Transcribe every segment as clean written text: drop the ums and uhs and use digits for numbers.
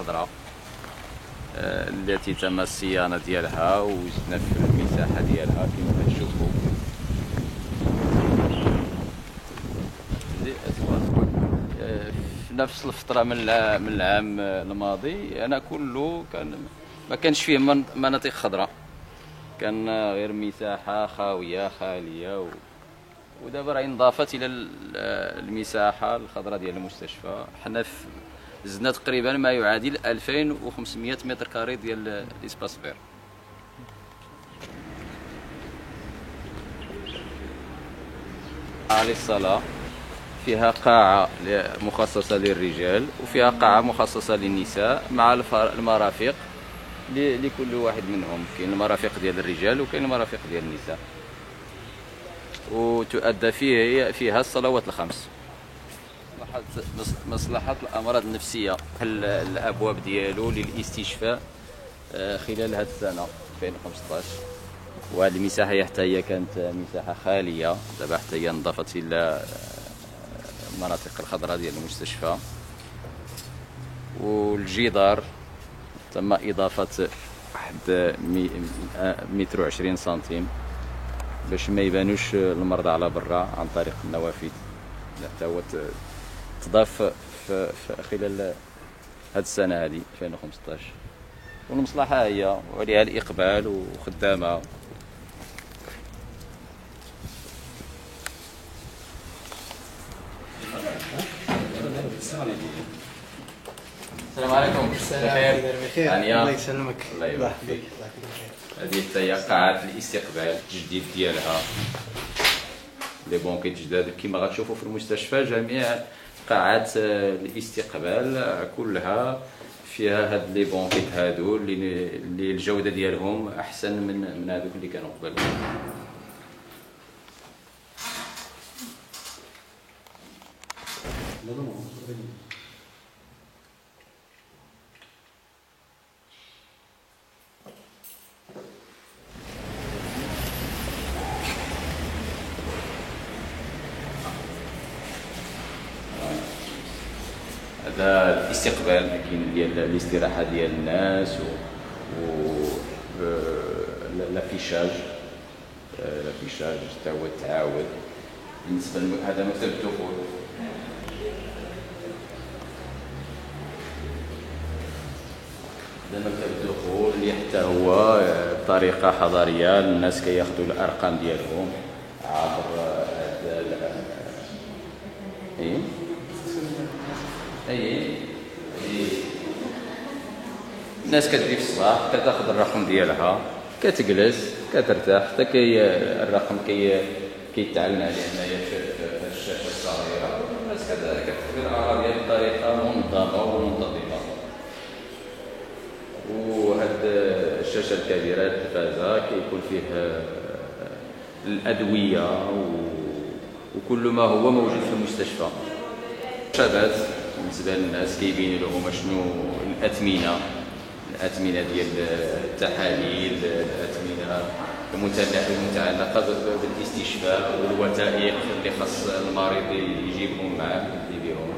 خضراء التي تم الصيانة ديالها وزدنا في المساحة ديالها كما كتشوفوا. في نفس الفترة من العام الماضي أنا كله ما كانش فيه مناطق خضراء، كان غير مساحة خاوية خالية ودابا راه انضافت الى المساحه الخضراء ديال المستشفى. حنا زدنا تقريبا ما يعادل 2500 متر كاري ديال ليسباس فير. للصلاة فيها قاعة مخصصة للرجال وفيها قاعة مخصصة للنساء مع المرافق لكل واحد منهم. كاين المرافق ديال الرجال وكاين المرافق ديال النساء، وتؤدى فيها الصلوات الخمس. مصلحة الأمراض النفسية الأبواب ديالو للاستشفاء خلال هذه السنة 2015. وهذه المساحة حتى هي كانت مساحة خالية، دابا حتى هي انضافت إلى المناطق الخضراء ديال المستشفى. والجدار تم إضافة واحد 120 سنتيم باش ما يبانوش المرضى على برا عن طريق النوافذ، حتى هو تضاف خلال هذه السنة هذه 2015. والمصلحة هي وعليها الإقبال وخدامة. السلام عليكم. بخير. الله يسلمك. الله يبارك فيك. هذه هي قاعة الاستقبال التجديد ديالها، لي بونكيت جداد كما غتشوفوا في المستشفى. جميع قاعات الاستقبال كلها فيها هاد لي بونكيت هادو اللي الجودة ديالهم أحسن من هادوك اللي كانوا قبل. هذا الاستقبال كاين ديال الاستراحه ديال الناس و لافيشاج حتى هو التعاون. بالنسبه هذا مكتب الدخول، هذا مكتب الدخول اللي حتى هو بطريقه حضاريه. الناس كياخذوا الارقام ديالهم عبر الناس كتجي في الصباح كتاخذ الرقم ديالها كتجلس كترتاح حتى الرقم كيتعلن عليه هنايا في الشاشه الصغيره. الناس كتاخذ الأعراض بطريقه منظمه ومنتظمه. وهاد الشاشه الكبيره التلفازه كيكون فيه الادويه وكل ما هو موجود في المستشفى. شبات بالنسبه للناس كيبين لهم شنو الأثمنة ديال التحاليل، الأثمنة المتعلقة بالاستشفاء والوثائق اللي خاص المريض يجيبهم معاه يديرهم.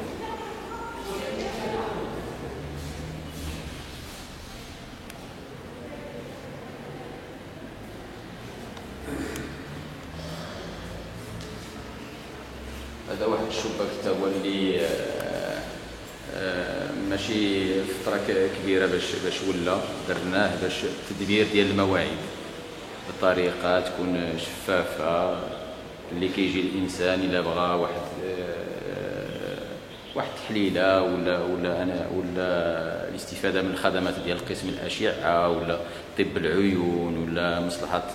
هذا واحد الشباك حتى هو اللي ماشي فترة كبيرة باش ولا درناه باش تدبير ديال المواعيد بطريقة تكون شفافة، اللي كيجي الإنسان إلا بغى واحد التحليلة ولا الاستفادة من الخدمات ديال قسم الأشعة ولا طب العيون ولا مصلحة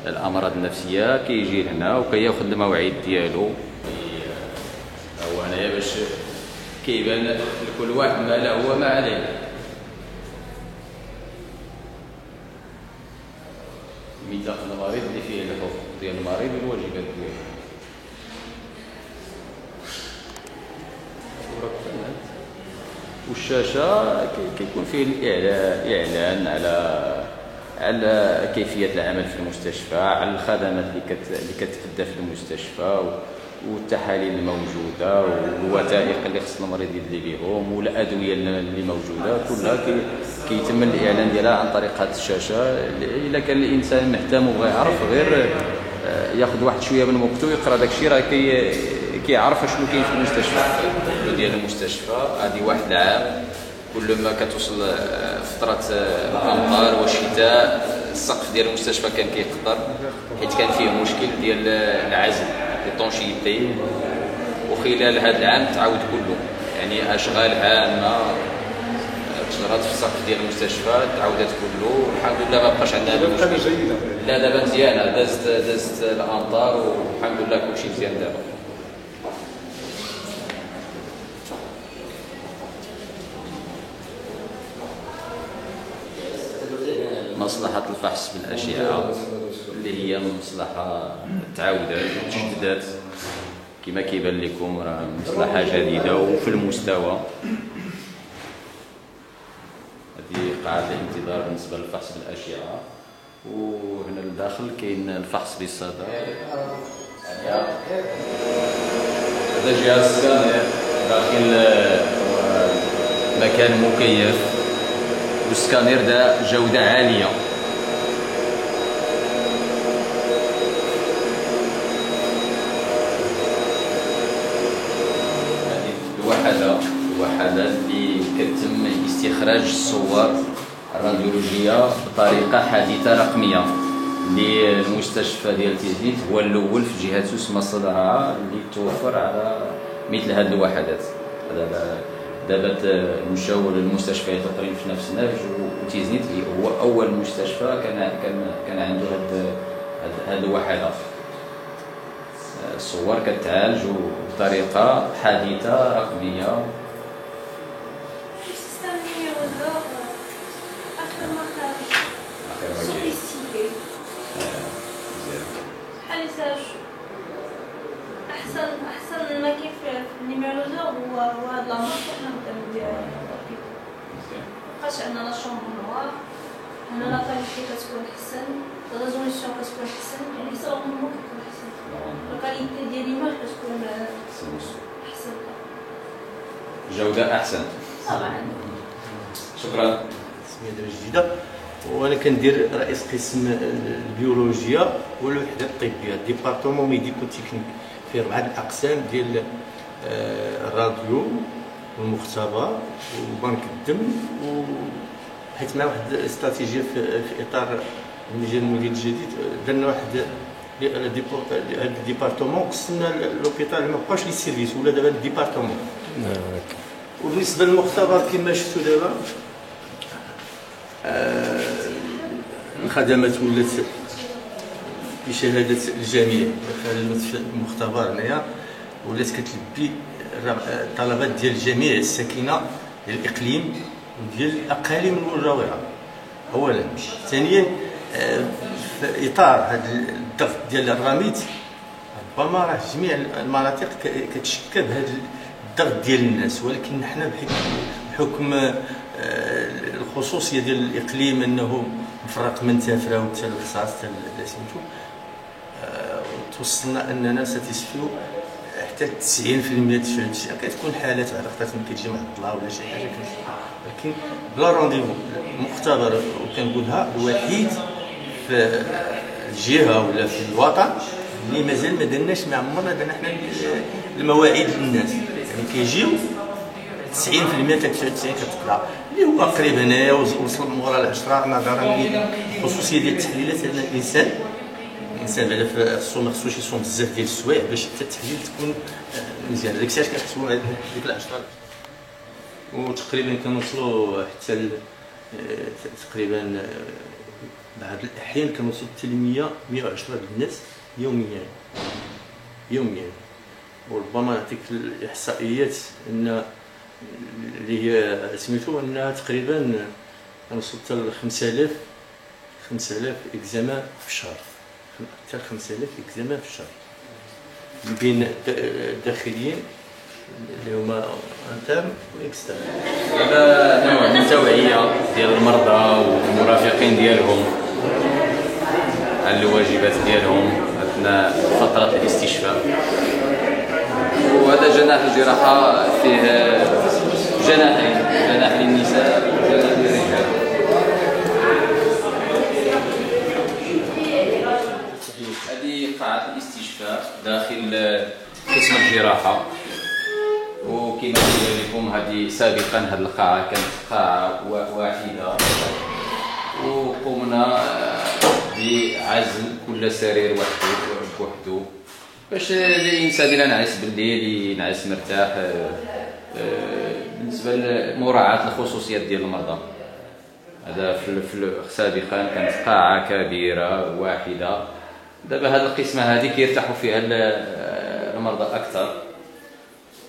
الأمراض النفسية كيجي لهنا وكياخذ المواعيد ديالو. هو هنايا باش كيبان لكل واحد ما له وما عليه. ميثاق المريض اللي فيه الحقوق ديال المريض والواجبات ديالو. والشاشة كيكون فيه الإعلان على كيفية العمل في المستشفى، على الخدمات اللي كتأدى في المستشفى والتحاليل الموجوده والوثائق اللي خص المريض يدلي بهم والادويه اللي موجوده كلها كيتم الاعلان ديالها عن طريق هذه الشاشه. الا كان الانسان مهتم وبغى يعرف غير ياخذ واحد شويه من وقته يقرا داك الشيء، راه كيعرف شنو كاين في المستشفى. ديال المستشفى هذه واحد العام كل ما كتوصل فتره الامطار والشتاء السقف ديال المستشفى كان كيقطر، حيت كان فيه مشكل ديال العزل الطونشيتي، وخلال هذا العام تعاود كله، يعني اشغال عامه تجرات في السقف ديال المستشفى تعاودت كله. الحمد لله ما بقاش عندنا هذا المشكل. لا دابا مزيانه، دازت الامطار والحمد لله كلشي مزيان دابا. مصلحة الفحص بالأشعة اللي هي مصلحة تعاودات وتجددات كما كيبان لكم، راه مصلحة جديدة وفي المستوى. هذه قاعة الانتظار بالنسبة للفحص بالأشعة. وهنا لداخل كاين الفحص بالصدى. هذا جهاز سكانر داخل مكان مكيف، والسكانير ده جودة عالية. هذه الوحدة اللي كتم استخراج الصور الراديولوجية بطريقة حديثة رقمية للمستشفى ديال تيزنيت. هو الأول في جهة سما صدرها اللي توفر على مثل هذه الوحدات. دابا مشاو للمستشفيات الاخرين في نفس النهج، وتيزنيت هو اول مستشفى كان عنده هذه الوحده. الصور كتعالج بطريقه حديثه رقميه. احسن ما كيف في النيميرولوجيا هو هاد لامارك حنا نبداو بها. مابقاش عندنا لا شومبر نوار، هنا لا كاليتي كتكون احسن، لا ريزوليسيون كتكون احسن، يعني حتى الغموض كتكون احسن، لا كاليتي ديال ليماج كتكون احسن، جودة احسن طبعا. شكرا. سميه جديده، وانا كندير رئيس قسم البيولوجيا والوحده الطبيه ديبارتمون ميديكو تكنيك، فيه 4 الاقسام ديال الراديو والمختبر وبنك الدم، وحيت مع واحد الاستراتيجيه في اطار المجال المدير الجديد درنا واحد هذا الديبارتمون قسمنا لوبيتال، ما بقاش لي سيرفيس ولا دابا الديبارتمون. وبالنسبه للمختبر كما شفتوا دابا الخدمات ولات بشهاده الجميع. خدمات في المختبر هنايا ولات كتلبي الطلبات ديال جميع الساكنه ديال الاقليم وديال الاقاليم المجاوره اولا. ثانيا في اطار هذا الضغط ديال الرميد ربما راه جميع المناطق كتشكى بهذا الضغط ديال الناس، ولكن حنا بحكم الخصوصيه ديال الاقليم انه مفرق من تافره وحتى للخصاص حتى لسميتو، توصلنا اننا ساتيسفيو حتى 90% ديال الشيء. كتكون حالات على خاطر ما كتجي معطله ولا شي حاجه، ولكن بلا رونديفو مختبر وكنقولها الوحيد في الجهه ولا في الوطن اللي مازال ما درناش، ما عمرنا درنا حنا المواعيد للناس، يعني كيجيو 90% حتى 99 كتقرا اللي هو قريب هنايا وصل مورا العشره نظرا للخصوصيه ديال التحليلات. ان الانسان بعدا خصو ما خصوش يصوم بزاف ديال السوايع باش حتى التحليل تكون مزيانه. داك الشيء علاش كنحسبوا ديك العشره، وتقريبا كنوصلوا حتى تقريبا بعض الاحيان كنوصلوا حتى ل 110 ديال الناس يوميا. وربما نعطيك الاحصائيات ان اللي هي سميتو انها تقريبا كنوصل حتى ل 5000 اكزامان في الشهر، حتى 5000 اكزامان في الشهر من بين الداخليين اللي هما انترن واكسترن. هذا نوع من التوعيه ديال المرضى والمرافقين ديالهم على الواجبات ديالهم اثناء فتره الاستشفاء. وهذا جناح الجراحة فيه جناحين، جناح للنساء وجناح للرجال. هذه قاعة الاستشفاء داخل قسم الجراحة، وكما قلت لكم هذه سابقا هذه القاعة كانت قاعة واحدة، وقمنا بعزل كل سرير وحده باش الانسان الا نعس بالليل ينعس مرتاح. بالنسبه لمراعاه الخصوصيات ديال المرضى، هذا سابقا كانت قاعه كبيره واحده. دابا هذه القسمه هذه كيرتاحوا فيها المرضى اكثر،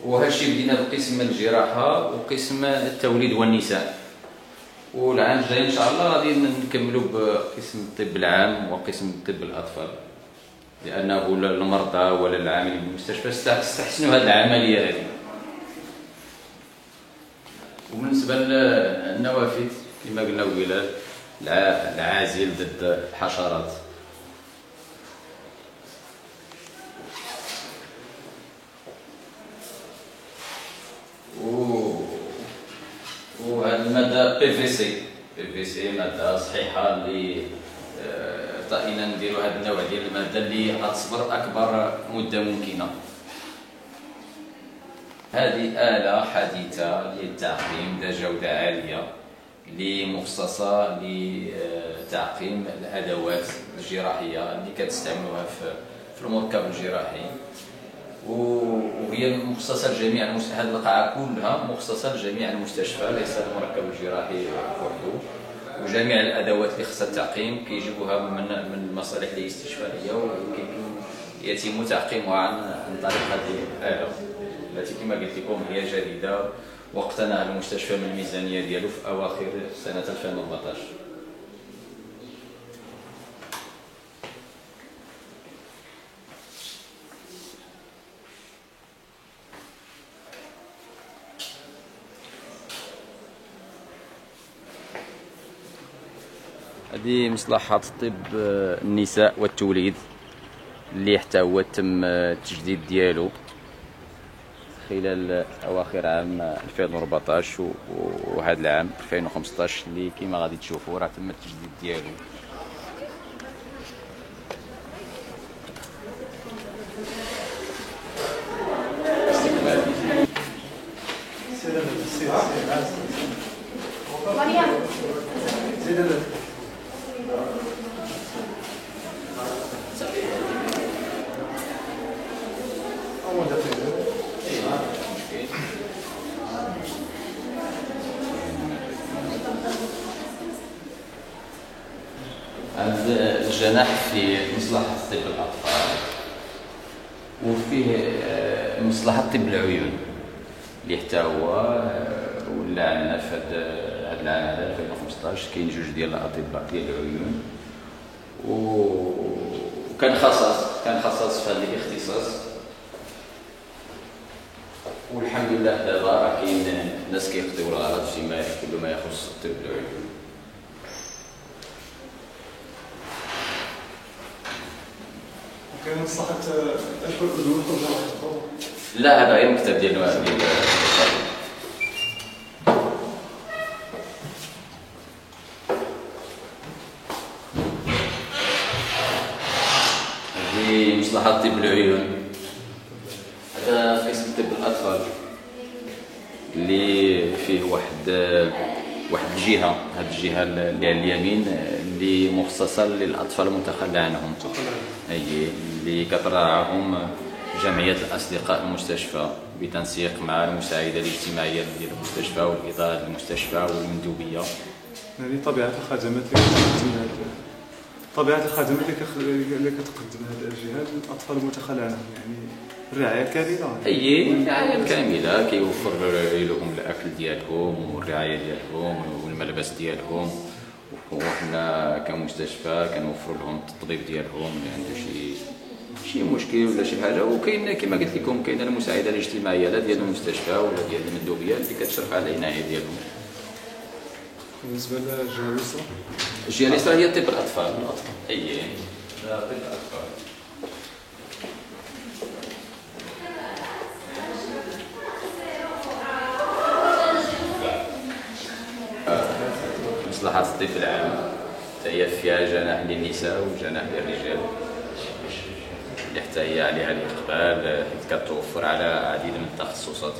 وهذا الشيء بدينا بقسم الجراحه وقسم التوليد والنساء، والعام الجاي ان شاء الله غادي نكملوا بقسم الطب العام وقسم طب الاطفال، لانه المرضى ولا العاملين بالمستشفى استحسنوا هذه العمليه هذه. وبالنسبه للنوافذ كما قلنا الولاد العازل ضد الحشرات. وهذه الماده PVC ماده صحيحه اللي طائنا نديروا هذا النوع ديال الماده اللي غتصبر اكبر مده ممكنه. هذه آلة حديثة للتعقيم ذات جودة عالية اللي مخصصة لتعقيم الأدوات الجراحية اللي كتستعملوها في المركب الجراحي، وهي مخصصة لجميع هذه القاعة كلها مخصصة لجميع المستشفى، ليس المركب الجراحي وحده. وجميع الأدوات اللي خصها التعقيم كيجيبوها من المصالح الاستشفائية، ويتم تعقيمها عن طريق هذه الآلة التي كما قلت لكم هي جديدة، واقتنع المستشفى من الميزانية ديالو في أواخر سنة 2014. هذه مصلحة طب النساء والتوليد اللي حتى هو تم التجديد ديالو خلال اواخر عام 2014 وهذا العام 2015 اللي كما غادي تشوفوا راه تم التجديد ديالو. هذا الجناح في مصلحة طب الأطفال، وفيه مصلحة طب العيون اللي حتى هو ولا عندنا في هذا العام هذا 2015 كاين جوج ديال الأطباء ديال العيون، وكان خصص في هذا الاختصاص. والحمد لله دابا راه كاين ناس كيقضيو الغرض فيما كل ما يخص طب العيون. كاين مصلحة أشهر الأذن لا، هذا غير مكتب ديال هذه مصلحة طب العيون. هذا قسم طب الأطفال اللي فيه واحد الجهة، هذه الجهة اللي على اليمين اللي مخصصة للأطفال المتخلى عنهم، اللي كتراعاهم جمعية الأصدقاء المستشفى بتنسيق مع المساعدة الاجتماعية ديال المستشفى والإدارة المستشفى والمندوبية. يعني طبيعة الخدمات اللي كتقدم هذه الجهة للأطفال المتخلى عنهم، يعني الرعاية كاملة. الرعاية كاملة، كيوفر لهم الأكل ديالهم والرعاية ديالهم والملبس ديالهم، وحنا كمستشفى كنوفر لهم التطبيب ديالهم اللي عنده شي مشكل ولا شي حاجه. وكاين كما قلت لكم كاينه المساعده الاجتماعيه لا ديال المستشفى ولا ديال المندوبيه اللي كتشرف على العنايه ديالهم. بالنسبه للجهه اليسرى، الجهه اليسرى هي طب الاطفال. طب الاطفال. الوظيفه العامه هي فيها جناح للنساء وجناح للرجال، اللي حتى هي عليها الاقبال حيت كتوفر على العديد من التخصصات.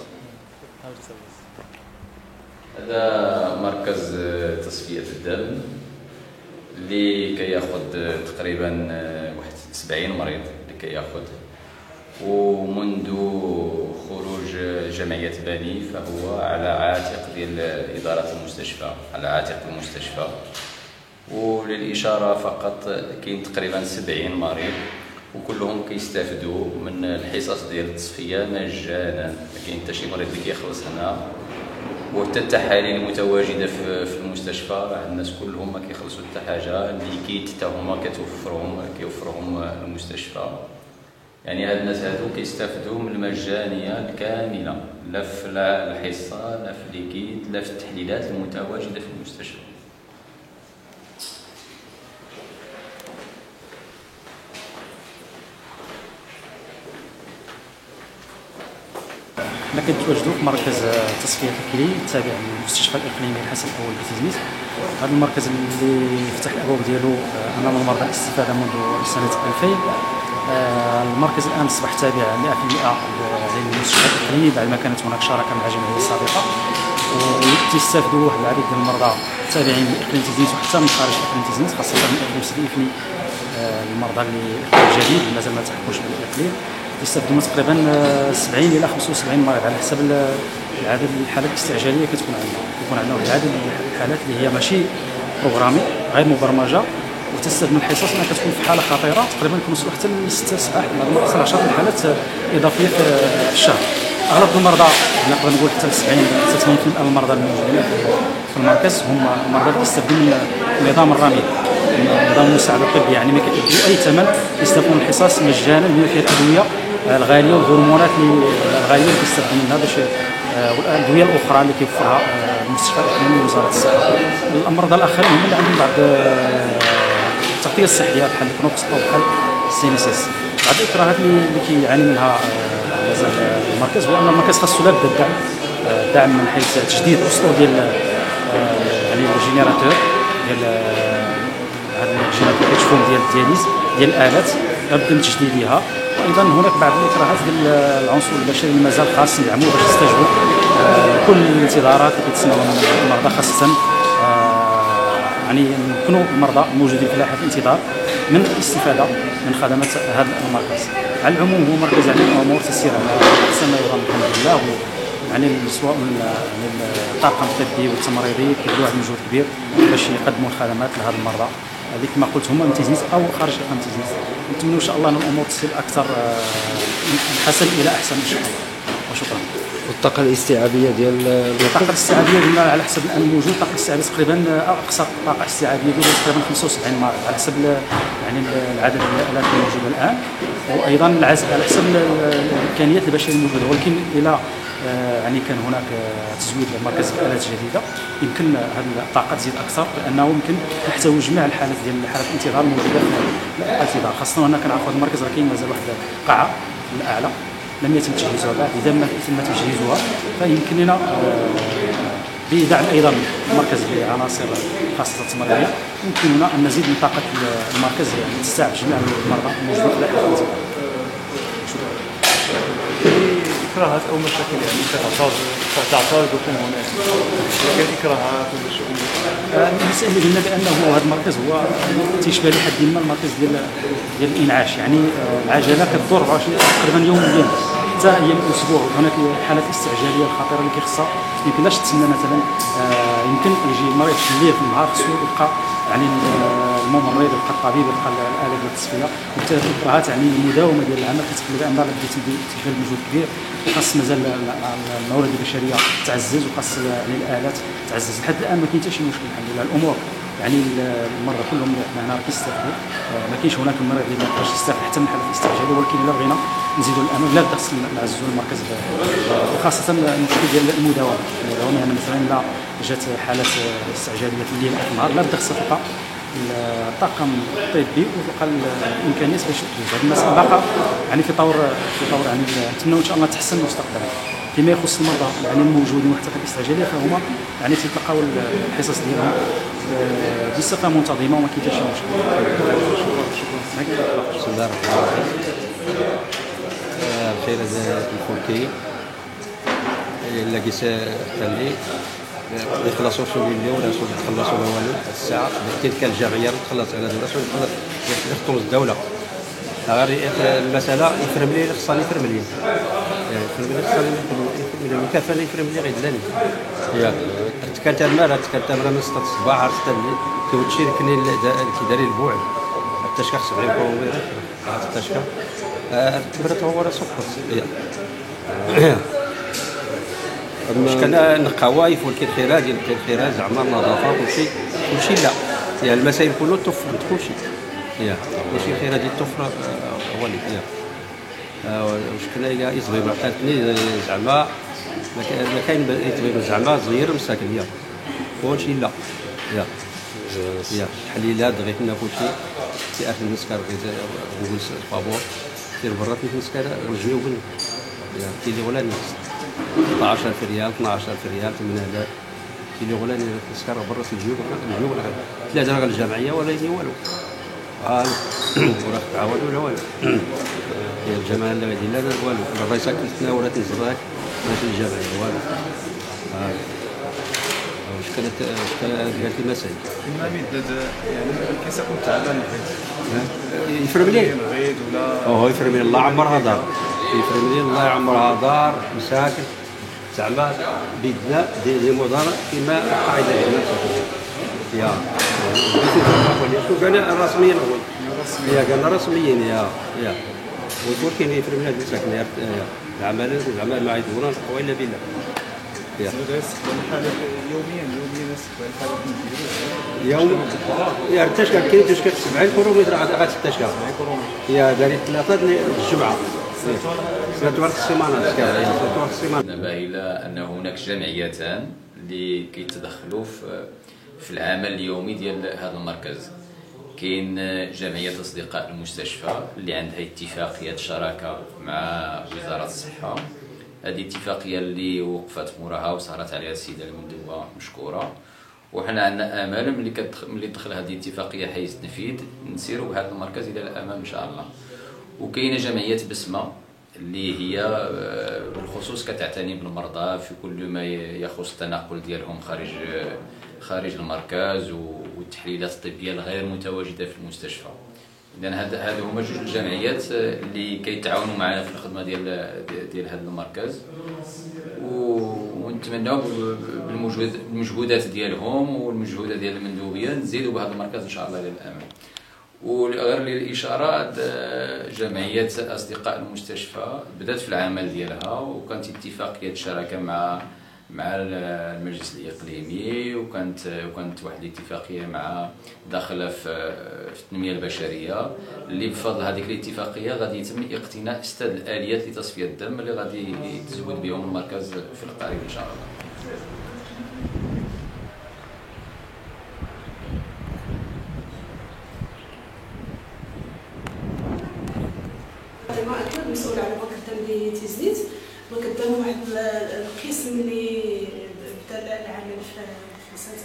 هذا مركز تصفيه الدم اللي كياخذ تقريبا واحد 70 مريض اللي كياخذ، ومنذ خروج جمعية بني فهو على عاتق ديال إدارة المستشفى، على عاتق المستشفى. وللإشارة فقط كاين تقريبا 70 مريض وكلهم كيستافدوا من الحصص ديال التصفية مجانا، ما كاين حتى شي مريض اللي كيخلص هنا. وحتى التحاليل المتواجدة في المستشفى راه الناس كلهم ما كيخلصوا حتى حاجة، الليكيت حتى هما كيوفرهم المستشفى. يعني هاد الناس هادو كيستافدوا من المجانيه الكامله، لا في الحصه لا في الليكيد لا في التحليلات المتواجده في المستشفى. حنا كنتواجدوا في مركز تصفيه الكلي التابع للمستشفى الاقليمي الحسن الاول بتيزميت. هذا المركز اللي فتح الابواب ديالو امام المرضى الاستفاده منذ سنه 2000. المركز الان اصبح تابع 100% للمستشفى الاقليمي بعد ما كانت هناك شراكه مع جمعيه سابقه، وتستافدوا واحد العديد ديال المرضى تابعين لاقليم تيزميت وحتى من خارج اقليم تيزميت، خاصه المستضيفين المرضى الجديد اللي مازال ما تحقوش بالاقليم. يستافدوا من تقريبا 70 الى 75 مريض على حسب العدد الحالات الاستعجاليه كتكون عندنا. كيكون عندنا واحد العدد الحالات اللي هي ماشي بروغرامي غير مبرمجه، وتستافد من الحصص انها كتكون في حاله خطيره تقريبا كنوصلوا حتى ل 6 صباح، بعض المرات 10 الحالات اضافيه في الشهر. اغلب المرضى نقدر نقول حتى 70 حتى 80% من المرضى الموجودين في المركز هم مرضى اللي كيستافدوا من النظام الرميد، نظام المساعده الطبيه، يعني ما كيدفعوا اي ثمن، يستافدوا من الحصص مجانا بما فيها الادويه الغاليه والهرمونات الغاليه اللي كيستافدوا منها باش والادويه الاخرى اللي كيوفرها المستشفى الاقليمي ووزاره الصحه. المرضى الاخرين هم اللي عندهم بعض التغطيه الصحيه بحال الكنوكس او بحال السينيسيس. بعض الاكراهات اللي كيعاني منها المركز هو ان المركز خاصو لا بد الدعم من حيث تجديد الاسطول ديال يعني الجينيراتور ديال هاد الجينيراتور اللي كتشوفهم ديال الدياليز ديال الالات لابد من تجديدها. وايضا هناك بعض الاكراهات ديال العنصر البشري اللي مازال خاص ندعموه باش يستجيبوا كل الانتظارات اللي كيتسناوها المرضى، خاصه يعني نكونوا المرضى الموجودين في لائحه الانتظار من الاستفاده من خدمات هذا المركز. على العموم هو مركز يعني الامور تسير على احسن ما يرام الحمد لله، يعني سواء من الطاقم الطبي والتمريضي كيديروا واحد المجهود كبير باش يقدموا الخدمات لهذ المرضى اللي كما قلت هما من تيزميت او خارج اقليم تيزميت. نتمنوا ان شاء الله ان الامور تصير اكثر من حسن الى احسن ان شاء الله، وشكرا. والطاقه الاستيعابيه ديال الطاقه الاستيعابيه قلنا على حسب الان الموجود، الطاقه الاستيعابيه تقريبا اقصى طاقه استيعابيه ديالها تقريبا 75 مريض على حسب يعني العدد الالات الموجوده الان، وايضا على حسب الامكانيات البشريه الموجوده. ولكن الى يعني كان هناك تزويد للمركز بآلات جديده يمكن هذه الطاقه تزيد اكثر، لانه يمكن نحتوي جميع الحالات ديال حالات الانتظار الموجوده في الانتظار، خاصه هنا كنعرفوا هذا المركز راه كاين مازال واحد القاعه الاعلى لم يتم تجهيزها بعد. اذا ما تم تجهيزها فيمكن لنا بدعم ايضا المركز بعناصر خاصه التمريضيه يمكننا ان نزيد من طاقه المركز يعني تستوعب جميع المرضى الموجودين في لائحه الانتظار. شكرا. اكراهات او مشاكل يعني تعترضكم هنا؟ كاين اكراهات ولا شيء؟ المسألة اللي قلنا بانه هذا المركز هو تيشبه لحد ما المركز ديال الانعاش، يعني العجله كدور تقريبا يوميا حتى ايام الاسبوع. هناك حالات استعجاليه الخطيره اللي كيخصها يمكنلاش تسنى مثلا يمكن يجي المريض في الليل في النهار خصو يبقى يعني الممرض يبقى الطبيب يبقى الاله ديال التصفيه. وبالتالي الاكراهات يعني المداومه ديال العمل كتخلي بان راه بدا تيبان مجهود كبير، وخاص مازال الموارد البشريه تعزز، وخاص يعني الالات تعزز. لحد الان ما كاين حتى شي مشكل الحمد لله. الامور يعني المرضى كلهم اللي حنا هنا كيستافدوا، ما كاينش هناك المريض اللي ما يقدرش يستافد حتى من الحالات الاستعجاليه. ولكن الا بغينا نزيدوا الامل لا بد خصنا نعززوا المركز، وخاصه المشكل ديال المداومه. يعني مثلا الا جات حالات استعجاليه في الليل او في النهار لا بد خصها تبقى الطاقم الطبي وتلقى الامكانيات باش تجوز. هذه المساله باقا يعني في طور يعني نتمنوا ان شاء الله تحسن مستقبلا. فيما يخص المرضى يعني الموجودين وحتى في الاستعجاليه فهما يعني تيتلقاو الحصص ديالهم بصفه منتظمه وما كاين حتى شي مشكل. بسم الله الرحمن الرحيم. الخير هذا الفولكي الا كيس خلي يخلصوا شو اللي ولا شو يخلصوا والو الساعه تلك الجمعيه تخلص على هذا شو يخطوا الدوله غير المساله يفرم لي خصني يفرم لي يفرم لي خصني يفرم لي المكافاه يفرم لي غير دلاني ياك تكلت المال تكلت من 6 الصباح 6 الليل كيوتشي كني كيداري البوعد حتى شكا 70 كيلومتر حتى شكا الكبرت هو راه سقط كان نقاوايف ولكن خيرات ديال الخيرات زعما النظافه كلشي لا يعني المسائل كله الطفل كلشي ياك كلشي خيرات ديال الطفل هو اللي واش كنا يصبي عطاتني زعما ما كاين يصبي زعما صغير مساكن ياك كلشي لا ياك الحليلات دغيا كنا كلشي في اخر المسكر بغيت الفابور دير برا في المسكر والجيوب ياك كاين اللي ولا 16000 ريال 12000 ريال 8000 كاين اللي غلاني السكر برا في الجيوب 3 راه الجمعيه ولا يدير والو وراك تعاود ولا والو هي الجمعيه اللي غادي لا والو الرئيس كلتنا ولا تنزراك ماشي الجمعيه والو واش كانت قالت لي مسائل ما مدد يعني كيس كنت تعبان يفرم لي الغيد ولا هو يفرم لي الله عمرها دار يفرم لي الله يعمرها دار مساكن زعما بدنا دي مدراء كما قاعده يا شوف انا رسميا نقول قالنا رسميا يا ولكن يفرم لنا المساكن العمل زعما ما عيدونا نقوا الا بالله يا يوميا استقبال الحالات يوم يا ارتاش كاين 70 كيلومتر غادي 16 يا داري 3 الجمعه نبه إلى أن هناك جمعيتان اللي كيتدخلوا في العمل اليومي ديال هذا المركز. كاين جمعية أصدقاء المستشفى اللي عندها اتفاقية شراكة مع وزارة الصحة. هذه اتفاقية اللي وقفت موراها وسهرت عليها السيدة المندوبة مشكورة، وحنا عندنا امل ملي تدخل هذه الاتفاقيه حيز تنفيذ نسيروا بهذا المركز الى الامام ان شاء الله. وكاينه جمعيه بسمه اللي هي بالخصوص كتعتني بالمرضى في كل ما يخص التنقل ديالهم خارج المركز والتحليلات الطبيه الغير متواجده في المستشفى. اذا هادو هما جوج الجمعيات اللي كيتعاونوا معنا في الخدمه ديال هذا المركز، ونتمناو بالمجهودات ديالهم والمجهودات ديال المندوبيه نزيدوا بهذا المركز ان شاء الله للامام. وغير للاشاره جمعيه اصدقاء المستشفى بدات في العمل ديالها، وكانت اتفاقيه شراكه مع المجلس الاقليمي، وكانت واحد الاتفاقيه مع داخله في التنميه البشريه، اللي بفضل هذيك الاتفاقيه غادي يتم اقتناء 6 الاليات لتصفيه الدم اللي غادي تزود بهم المركز في القريب ان شاء الله. أكيد مسؤول على مقدم اللي تيزنيت وقدام واحد القسم اللي بدا العمل في سنه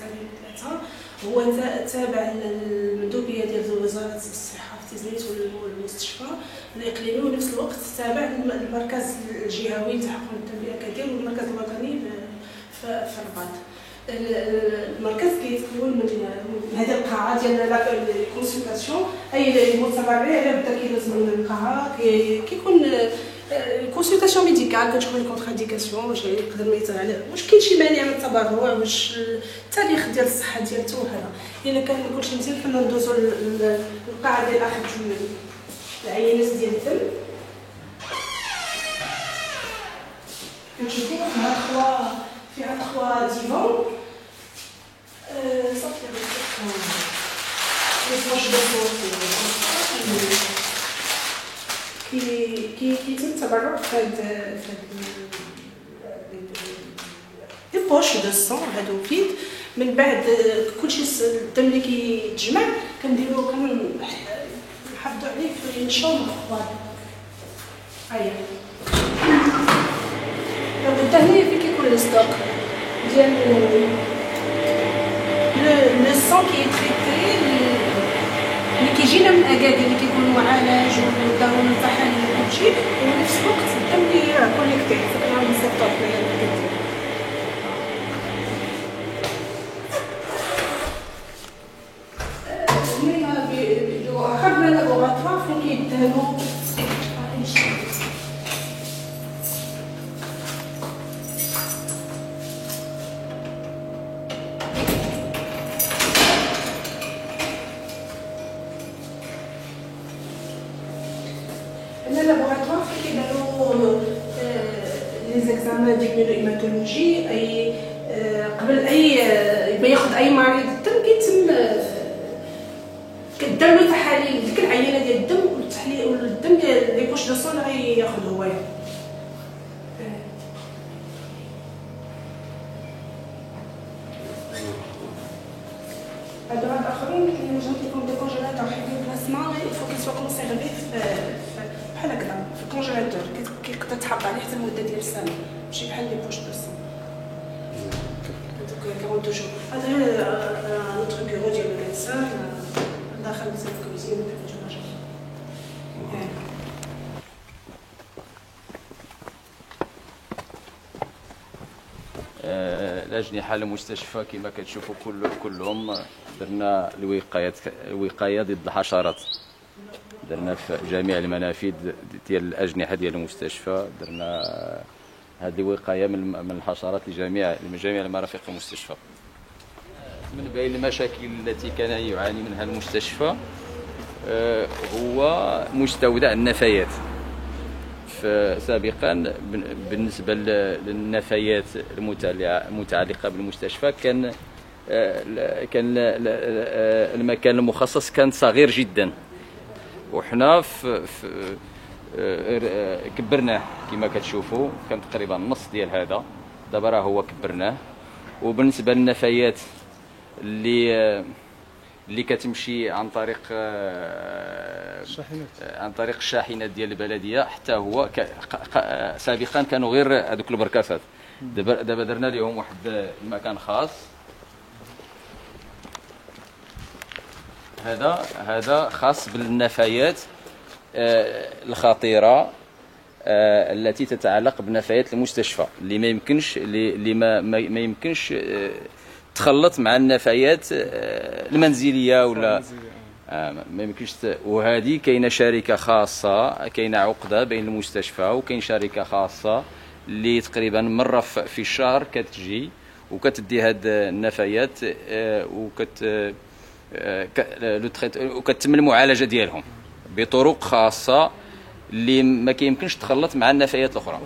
2003 هو تابع للمندوبيه ديال وزاره الصحه في تيزنيت والمستشفى الاقليمي، ونفس الوقت تابع للمركز الجهوي لتحقق التنميه الكثير والمركز الوطني في الرباط. المركز كيتكون من هذه القاعه ديال الكونسلطاسيون، اي متبرع بدا كيدوز من القاعه كيكون كونسلطاسيون ميديكال، كتشوف الكونتراديكاسيون واش يقدر ما يتغير، واش كاين شي مانع من التبرع، واش التاريخ ديال الصحه ديالته وهذا. الا كان كلشي مزيان حنا ندوزو للقاعه ديال اخر العينات ديال الدم، كنشوفو فيها 3 ديفان صافي كيتم التبرع في هاد لي بوش دو الصون هادو فيد. من بعد كلشي الدم اللي كيتجمع كنحافظوا عليه في الشومبر فوالا. هيا حتى هنا فين كيكون الستوك ديال لو سون كي تريتي اللي كيجينا من اكاكا اللي كيكون معالج وداروا له تحاليل وكلشي، ونفس الوقت الدم اللي راه كونيكتي مع الريسبتور ديال خدنا لابوغاتوار فين كيدهنوا لابوغاتوار فين كيديروا لي زيكزامان ديال الهيماتولوجي، اي قبل اي ياخذ اي مريض الدم كيتم كدار له تحاليل ديك العينه ديال الدم والتحليل والدم ديال لي بوش دو سون غياخذ هو. هادو الاخرين اللي جات لكم دي كونجيلاتور حيت البلاسما يفو كي سوا كونسيرفي بحال هكذا في الكونجيلاتور كتقدر تحافظ عليه حتى المده ديال السنه، ماشي بحال لي بوش دو سون هذوك 40 جور. هذا نوتر بيرو ديال الميدسان داخل الكوزين في الجراج. الأجنحة المستشفى كما كتشوفوا كلهم درنا الوقاية ضد الحشرات، درنا في جميع المنافذ ديال الأجنحة ديال المستشفى، درنا هذه الوقاية من الحشرات لجميع المرافق المستشفى. من بين المشاكل التي كان يعاني منها المستشفى هو مستودع النفايات. سابقا بالنسبة للنفايات المتعلقة بالمستشفى كان المكان المخصص كان صغير جدا، وحنا كبرناه كما كتشوفوا، كان تقريبا نص ديال هذا، دابا راه هو كبرناه. وبالنسبة للنفايات اللي كتمشي عن طريق الشاحنات ديال البلديه، حتى هو سابقا كانوا غير هذوك البركاسات، دابا درنا لهم واحد المكان خاص. هذا خاص بالنفايات الخطيره التي تتعلق بنفايات المستشفى، اللي ما يمكنش تخلط مع النفايات المنزليه ولا ما يمكنش. وهذه كاينه شركه خاصه، كاينه عقده بين المستشفى وكاين شركه خاصه اللي تقريبا مره في الشهر كتجي وكتدي هاد النفايات وكتتم المعالجه ديالهم بطرق خاصه اللي ما كيمكنش تخلط مع النفايات الاخرى.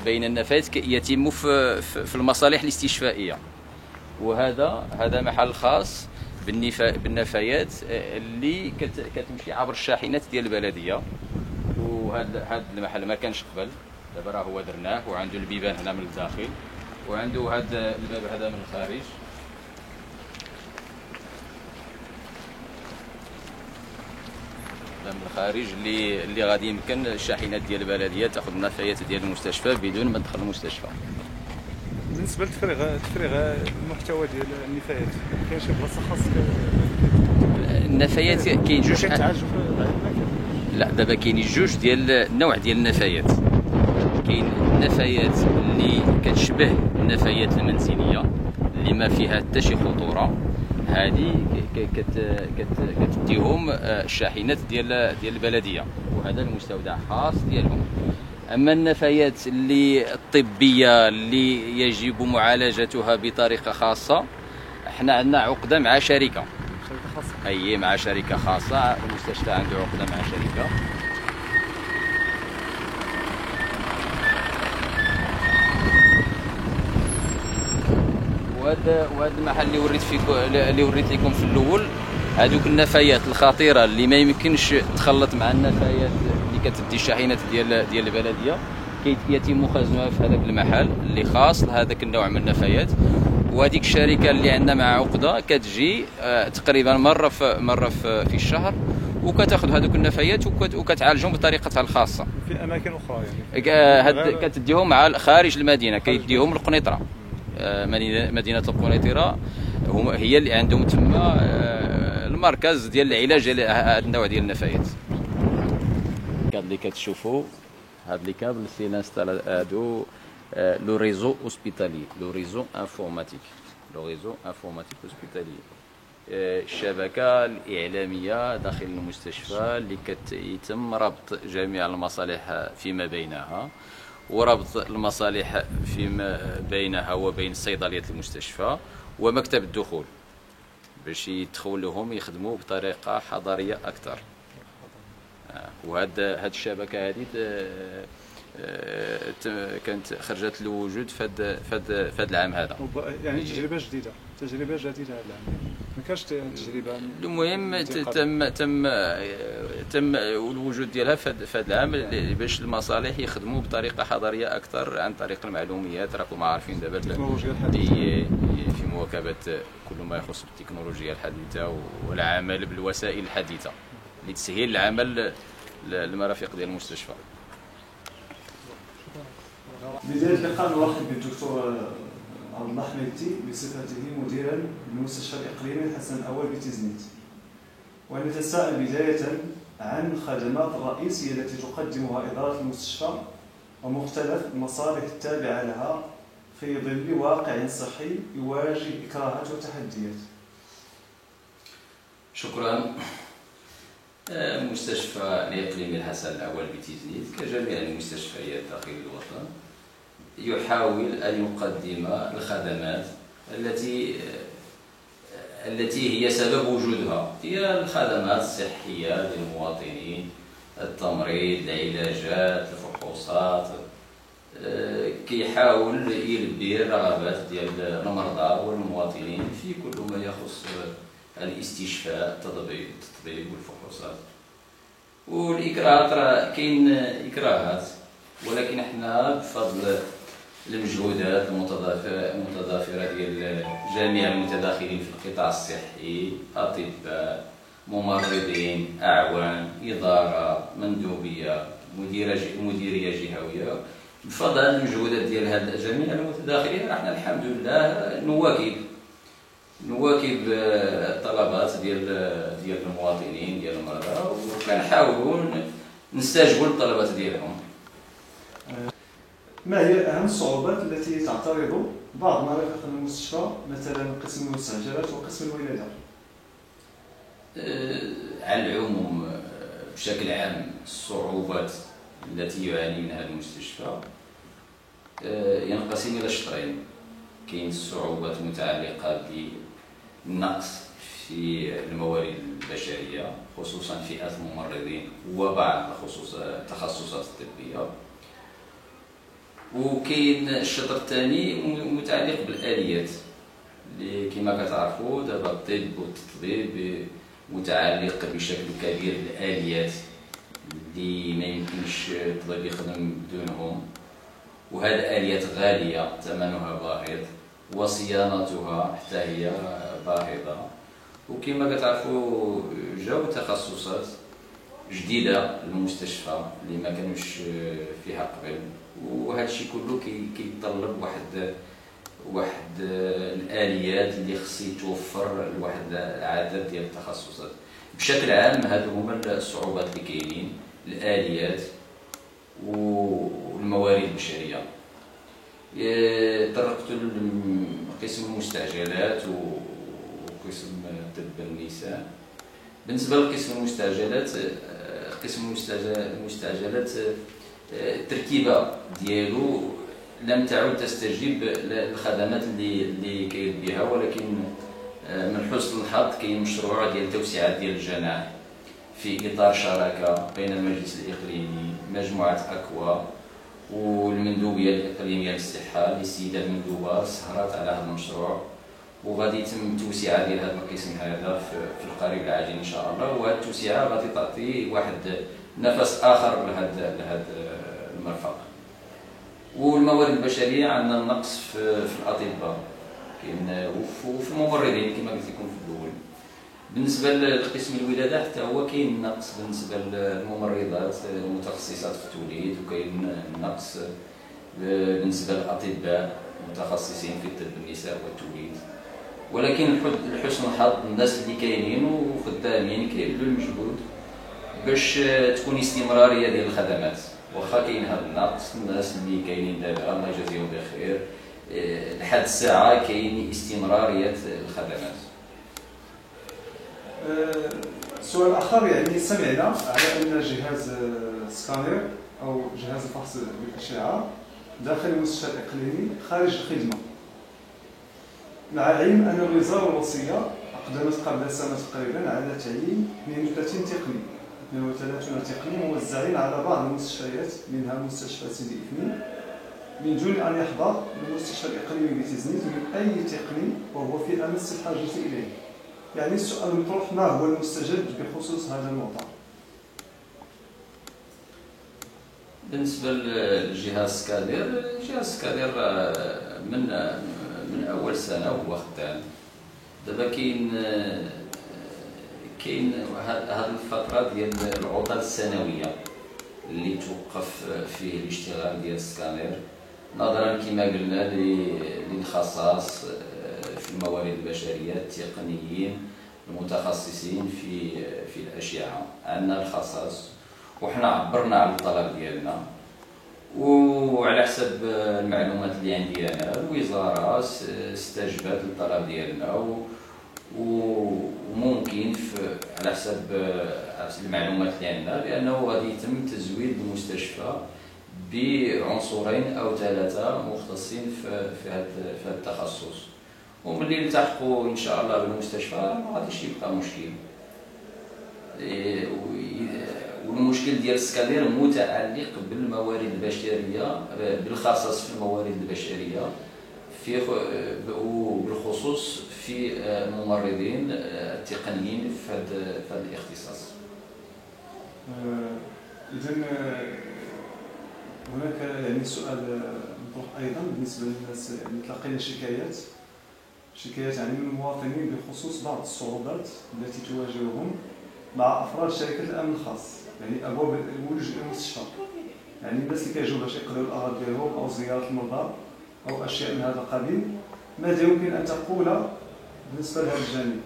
بين النفايات يتم في المصالح الاستشفائيه، وهذا محل خاص بالنفايات اللي كتمشي عبر الشاحنات ديال البلديه. وهذا المحل ما كانش قبل، دابا راه هو درناه، وعنده البيبان هنا من الداخل، وعنده هذا الباب هذا من الخارج. من الخارج اللي غادي يمكن الشاحنات ديال البلديه تاخذ النفايات ديال المستشفى بدون ما تدخل المستشفى. بالنسبه لتفريغ المحتوى ديال النفايات، كاين شي بلاصه خاصه؟ النفايات كاين جوج. لا دابا كاين جوج ديال النوع ديال النفايات. كاين النفايات اللي كتشبه النفايات المنزليه اللي ما فيها حتى شي خطوره، هذه كتديهم الشاحنات ديال البلديه، وهذا المستودع خاص ديالهم. اما النفايات اللي الطبيه اللي يجب معالجتها بطريقه خاصه، احنا عندنا عقده مع شركه خاصه. اي مع شركه خاصه، المستشفى عنده عقده مع شركه. وهذا المحل اللي وريت لكم في الاول، هذوك النفايات الخطيره اللي ما يمكنش تخلط مع النفايات اللي كتدي الشاحنات ديال البلديه، يتم خزنها في هذاك المحل اللي خاص لهذاك النوع من النفايات. وهذيك الشركه اللي عندنا مع عقده كتجي تقريبا مره في الشهر، وكتاخذ هذوك النفايات وكتعالجهم بطريقتها الخاصه في اماكن اخرى. يعني كتديهم مع خارج المدينه، كيديهم للقنيطره. مدينة القنيطرة هي اللي عندهم تما المركز ديال العلاج على هذا النوع ديال النفايات. اللي كتشوفوا هاد لي كابل سي نانستال هادو لو ريزو اوسبيتالي، لو ريزو انفورماتيك اوسبيتالي، الشبكة الإعلامية داخل المستشفى اللي كيتم ربط جميع المصالح فيما بينها، وربط المصالح فيما بينها وبين صيدلية المستشفى ومكتب الدخول باش يدخلوهم يخدموا بطريقة حضارية أكثر. وهاد الشبكة هذه كانت خرجت للوجود في هذا العام هذا. يعني تجربة جديدة هذا العام، ما كانش تجربة. المهم تم الوجود ديالها في هذا العام باش المصالح يخدموا بطريقة حضارية أكثر عن طريق المعلوميات. راكم عارفين دابا في مواكبة كل ما يخص بالتكنولوجيا الحديثة والعمل بالوسائل الحديثة لتسهيل العمل للمرافق ديال المستشفى. بداية اللقاء نرحب بالدكتور عبد الله حميدتي بصفته مديرا للمستشفى الإقليمي الحسن الأول بتيزنيت، ونتساءل بداية عن الخدمات الرئيسية التي تقدمها إدارة المستشفى ومختلف المصالح التابعة لها في ظل واقع صحي يواجه إكراهات وتحديات. شكرا. مستشفى الإقليمي الحسن الأول بتيزنيت كجميع المستشفيات داخل الوطن يحاول أن يقدم الخدمات التي هي سبب وجودها، هي الخدمات الصحية للمواطنين، التمريض، العلاجات، الفحوصات، كيحاول يلبي الرغبات ديال المرضى والمواطنين في كل ما يخص الاستشفاء، التطبيب والفحوصات. والإكراهات راه كاين إكراهات، ولكن احنا بفضل المجهودات المتضافرة ديال جميع المتداخلين في القطاع الصحي، أطباء، ممرضين، أعوان، إدارة، مندوبية، مديرية جهوية، بفضل المجهودات ديال هاد جميع المتداخلين احنا الحمد لله نواكب الطلبات ديال المواطنين ديال المرضى، وكنحاولوا نستجيبوا للطلبات ديالهم. ما هي أهم الصعوبات التي تعترض بعض مرافق المستشفى، مثلا قسم المستعجلات وقسم الولادة؟ على العموم بشكل عام الصعوبات التي يعاني منها المستشفى ينقسم إلى شطرين. كاين الصعوبات المتعلقة بالنقص في الموارد البشرية خصوصا فئة الممرضين وبعض التخصصات الطبية، وكاين الشطر الثاني متعلق بالآليات اللي كما كتعرفوا دابا الطب والتطبيب متعلق بشكل كبير بالآليات اللي ما يمكنش الطبيب يخدم بدونهم، وهذه الآليات غالية ثمنها باهظ وصيانتها حتى هي باهظة. وكما كتعرفوا جاو تخصصات جديدة للمستشفى اللي ما كانوش فيها قبل، وهذا الشيء كله كيتطلب واحد الآليات اللي خص يتوفر لواحد العدد ديال التخصصات. بشكل عام هادو هما الصعوبات اللي كاينين، الآليات والموارد البشرية. طرقت لقسم المستعجلات وقسم طب النساء. بالنسبة لقسم المستعجلات، قسم المستعجلات التركيبة ديالو لم تعد تستجيب للخدمات اللي كيلبيها، ولكن من حسن الحظ كاين مشروع ديال توسعة ديال الجناح في إطار شراكة بين المجلس الإقليمي، مجموعة أكوا والمندوبية الإقليمية للصحة. السيدة المندوبة سهرت على هذا المشروع، وغادي يتم توسعة ديال هذا القسم هذا في القريب العاجل إن شاء الله، وهذه التوسعة غادي تعطي واحد نفس آخر لهذا المرفق. والموارد البشرية عندنا النقص في الأطباء كاين وفي الممرضين كما قلت لكم في الأول. بالنسبة لقسم الولادة حتى هو كاين نقص بالنسبة للممرضات المتخصصات في التوليد، وكاين نقص بالنسبة للأطباء متخصصين في طب النساء والتوليد، ولكن لحسن الحظ الناس اللي كاينين وخدامين كيبذلوا المجهود باش تكون استمراريه ديال الخدمات. واخا كاين هذا النقص، الناس اللي كاينين دابا الله يجازيهم بخير لحد الساعه كاين استمراريه الخدمات. سؤال اخر، يعني سمعنا على ان جهاز سكانير او جهاز الفحص بالاشعه داخل المستشفى الاقليمي خارج الخدمه، مع علم ان الوزاره الوصيه اقدمت قبل سنه تقريبا على تعيين 32 تقني 32 تقني موزعين على بعض المستشفيات منها مستشفى سيدي إثنين، من دون ان يحضر المستشفى الاقليمي بتزنيت من اي تقني وهو في امس الحاجه اليه. يعني السؤال المطروح، ما هو المستجد بخصوص هذا الموضوع؟ بالنسبه للجهاز سكادير، جهاز سكادير من اول سنه هو خدام. دابا كاين هذه الفتره ديال العطل السنويه اللي توقف فيه الاشتغال ديال السكانير نظرا كما قلنا للخصاص في الموارد البشريه، التقنيين المتخصصين في الاشعه. عندنا الخصاص وحنا عبرنا على الطلب ديالنا، وعلى حسب المعلومات اللي عندي انا الوزاره استجابت للطلب ديالنا، وممكن على حسب المعلومات اللي عندنا بانه غادي يتم تزويد المستشفى بعنصرين او ثلاثه مختصين في هذا التخصص، وملي نلتحقوا ان شاء الله بالمستشفى ما غاديش يبقى مشكل. والمشكل ديال السكانير متعلق بالموارد البشريه، بالخصائص في الموارد البشريه وبالخصوص في الممرضين التقنيين في هذا الاختصاص. اذا هناك يعني سؤال مطروح ايضا بالنسبه للناس، يعني تلقينا شكايات يعني من المواطنين بخصوص بعض الصعوبات التي تواجههم مع افراد شركه الامن الخاص، يعني ابواب الولوج الى المستشفى، يعني الناس اللي كيجوا باش يقضيو الاغراض ديالهم او زياره المرضى او اشياء من هذا القبيل. ماذا يمكن ان تقول بالنسبه لهذا الجانب،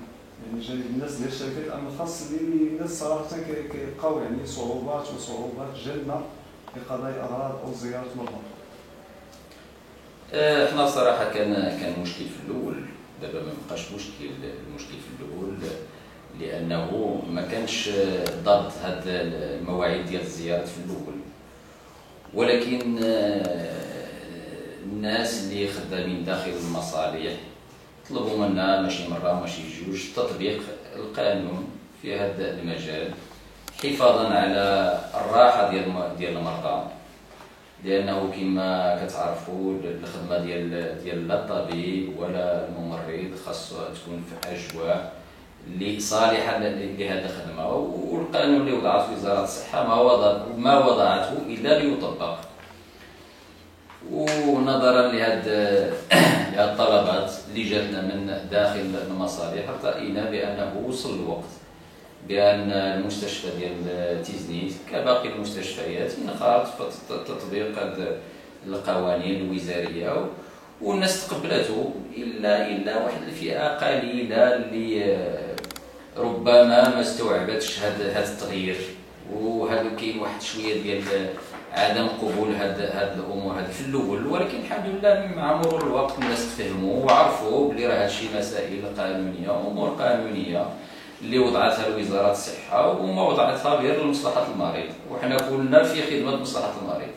يعني جانب الناس ديال شركه الامن الخاص اللي الناس صراحه كيلقاو يعني صعوبات جلمه لقضاء اغراض او زياره مرضى؟ احنا صراحه كان مشكل في الاول، دابا ما بقاش المشكل في الاول لانه ما كانش ضبط هاد المواعيد ديال الزيارات في الاول، ولكن الناس اللي خدامين داخل المصالح طلبوا منا ماشي مره ماشي جوج تطبيق القانون في هذا المجال حفاظا على الراحه ديال المرضى، لانه كما كتعرفوا الخدمه ديال لا الطبيب ولا الممرض خاصها تكون في اجواء اللي صالحه لهذه الخدمه، والقانون اللي وضعته وزاره الصحه ما وضعته الا ليطبق. ونظرا لهذه الطلبات اللي جاتنا من داخل المصالح راينا بانه وصل الوقت بان المستشفى ديال تيزنيت كباقي المستشفيات ينخرط في تطبيق القوانين الوزاريه، والناس تقبلته الا واحد الفئه قليله اللي ربما ما استوعبتش هذا التغيير، وهذا كاين واحد شويه ديال عدم قبول هاد الامور هذه في الاول، ولكن الحمد لله مع مرور الوقت الناس تفهموا وعرفوا بلي راه هادشي مسائل قانونيه، امور قانونيه اللي وضعتها وزاره الصحه وما وضعتها غير لمصلحه المريض، وحنا كلنا في خدمه مصلحه المريض.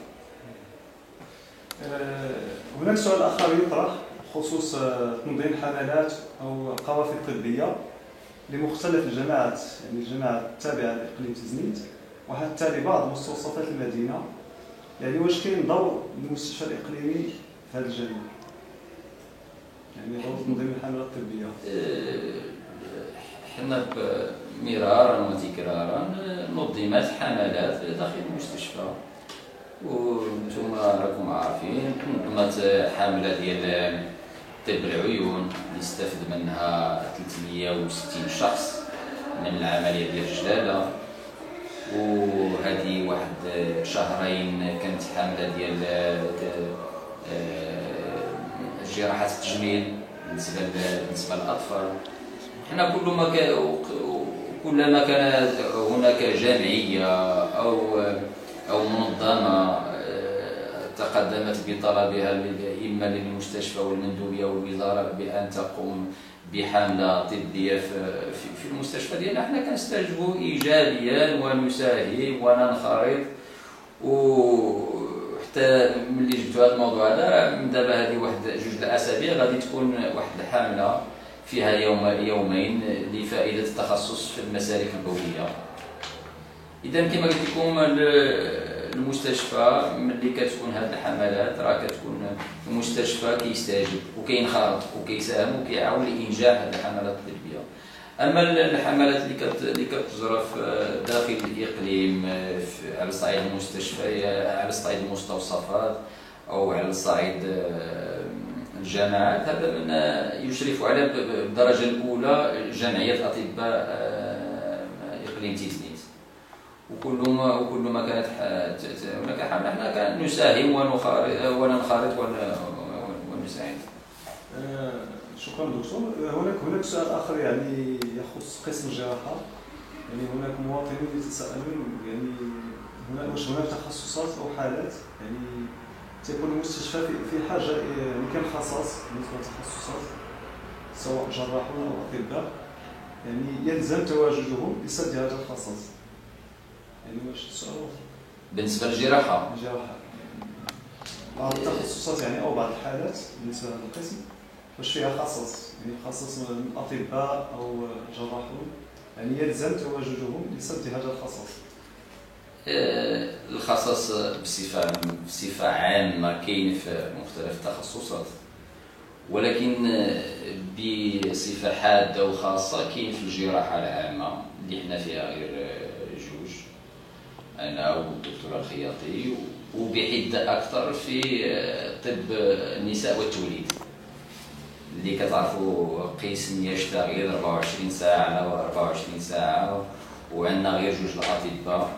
هناك سؤال اخر يطرح بخصوص تنظيم حملات او قوافل طبيه لمختلف الجماعات، يعني الجماعات التابعه لاقليم تزنيت وحتى لبعض مستوصفات المدينه، يعني واش كاين دور للمستشفى الاقليمي في هذا الجانب؟ يعني دور تنظيم الحملات الطبيه. حنا مرارا وتكرارا نظمت حملات داخل المستشفى، وانتم راكم عارفين نظمت حمله ديال طب العيون اللي استفد منها 360 شخص من العمليه ديال الجلاله، وهذه واحد شهرين كانت حمله ديال جراحات التجميل بالنسبه للاطفال. حنا كلما كان هناك جمعيه او منظمه تقدمت بطلبها اما للمستشفى والمندوبيه والوزاره بان تقوم بحمله طبيه في المستشفى ديالنا، حنا كنستجيبوا ايجابيا ونساهم وننخرط. وحتى ملي جبتوا هذا الموضوع هذا من دابا هذه واحد 2 الاسابيع غادي تكون واحد الحمله فيها يومين لفائده التخصص في المسالك البوليه. اذا كما قلت لكم المستشفى ملي كتكون هذه الحملات راه كتكون المستشفى كيستجيب وكينخرط وكيساهم وكيعاون لانجاح هذه الحملات الطبيه. اما الحملات اللي كتجرى داخل الاقليم على صعيد المستشفى، على صعيد المستوصفات او على صعيد الجامعات، هذا من يشرف على بالدرجه الاولى جمعيه اطباء اقليم تيزنيت. وكل ما كانت هناك حمله حنا نساهم وننخرط ونساعد. شكرا دكتور. هناك سؤال اخر يعني يخص قسم الجراحه. يعني هناك مواطنين يتساءلون يعني واش هناك تخصصات او حالات يعني تكون المستشفى في حاجه يعني كان خصاص بالنسبه للتخصصات سواء جراحون او اطباء يعني يلزم تواجدهم لسد هذا الخصاص. يعني واش السؤال بالنسبه للجراحه بعض التخصصات يعني او بعض الحالات بالنسبه لهذا القسم واش فيها خصص يعني خصص من اطباء او جراحون يعني يلزم تواجدهم لسد هذا الخصاص. الخصاص بصفه عامه كاين في مختلف التخصصات، ولكن بصفه حاده وخاصه كاين في الجراحه العامه اللي حنا فيها غير 2، انا والدكتوره الخياطي، وبحده اكثر في طب النساء والتوليد اللي كتعرفوا قسم يشتغل 24 ساعه على 24 ساعه، وعندنا غير 2 الاطباء،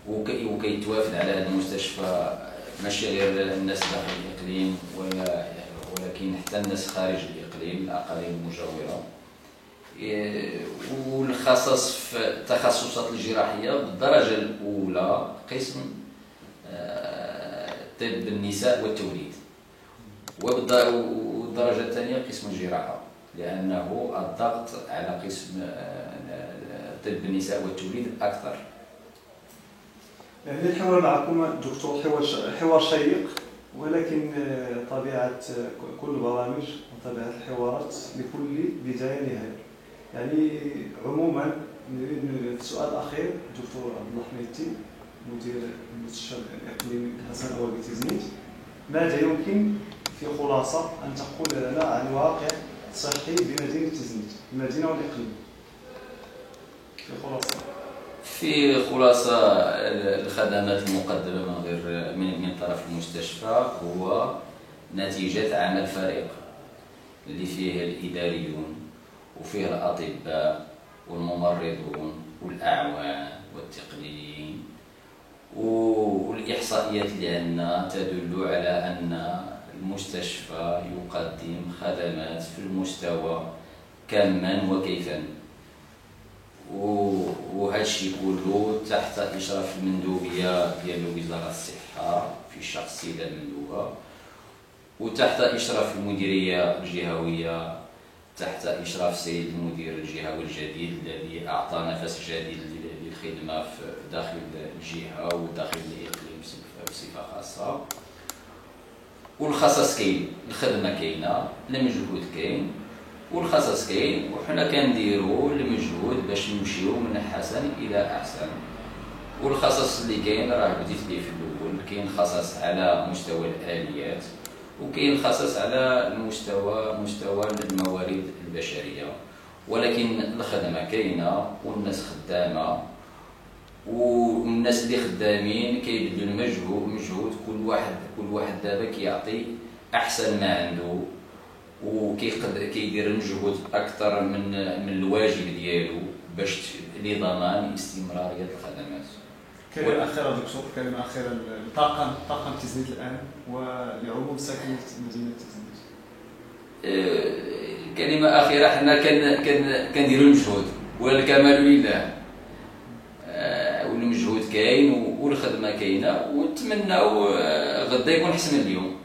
وكيتوافد على هذا المستشفى ماشي غير الناس داخل الاقليم ولكن حتى الناس خارج الاقليم الاقاليم المجاوره. والخصص في التخصصات الجراحيه بالدرجه الاولى قسم طب النساء والتوليد، والدرجه الثانيه قسم الجراحه، لانه الضغط على قسم طب النساء والتوليد اكثر. يعني الحوار معكم دكتور حوار شيق، ولكن طبيعه كل البرامج وطبيعه الحوارات لكل بدايه نهايه. يعني عموما نريد سؤال اخير دكتور عبد الله حميدتي مدير المستشفى الاقليمي حسن أول بتيزنيت، ماذا يمكن في خلاصه ان تقول لنا عن واقع صحي بمدينه تيزنيت، المدينه والاقليم في خلاصه الخدمات المقدمه من طرف المستشفى هو نتيجه عمل فريق اللي فيه الاداريون وفيه الأطباء والممرضون والأعوان والتقنيين، والإحصائيات اللي عندنا تدل على أن المستشفى يقدم خدمات في المستوى كما وكيفا، وهذا الشيء كله تحت إشراف المندوبية ديال وزارة الصحة في الشخص السيدة المندوبة، وتحت إشراف المديرية الجهوية تحت إشراف السيد المدير الجهوي الجديد الذي أعطى نفس جديد للخدمة داخل الجهة وداخل الإقليم بصفة خاصة. والخصص كاين، الخدمة كاينة، المجهود كاين والخصص كاين، وحنا كنديروا المجهود باش نمشيو من حسن إلى أحسن. والخصص اللي كاين راه بديت به في الأول، كاين خصص على مستوى الآليات وكاين خصص على مستوى الموارد البشريه، ولكن الخدمه كاينه والناس خدامه، والناس اللي خدامين كيبذلوا مجهود، كل واحد دابا كيعطي احسن ما عنده وكيدير المجهود اكثر من الواجب ديالو باش لضمان استمراريه الخدمات. كلمة أخيرة دكتور، كلمة أخيرة لطاقم تيزنيت الآن ولعموم ساكنة مدينة تيزنيت. كلمة أخيرة، حنا كنديروا المجهود والكمال لله، والمجهود كاين والخدمة كاينة، ونتمناو غدا يكون أحسن من اليوم.